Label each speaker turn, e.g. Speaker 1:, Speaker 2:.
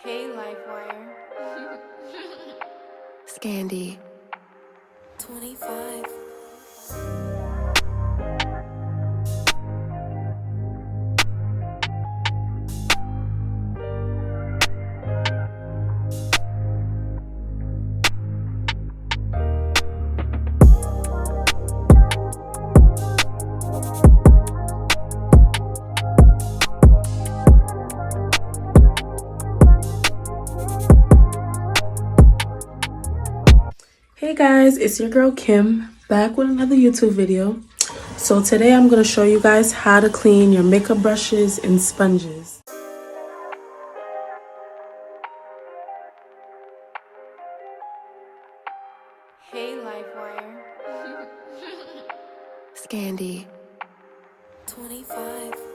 Speaker 1: Hey, Lifewire.
Speaker 2: Scandy.
Speaker 1: 25.
Speaker 3: Hey guys, it's your girl Kim back with another YouTube video. So today I'm going to show you guys how to clean your makeup brushes and sponges.
Speaker 1: Hey, Lifewire.
Speaker 2: Scandy.
Speaker 1: 25.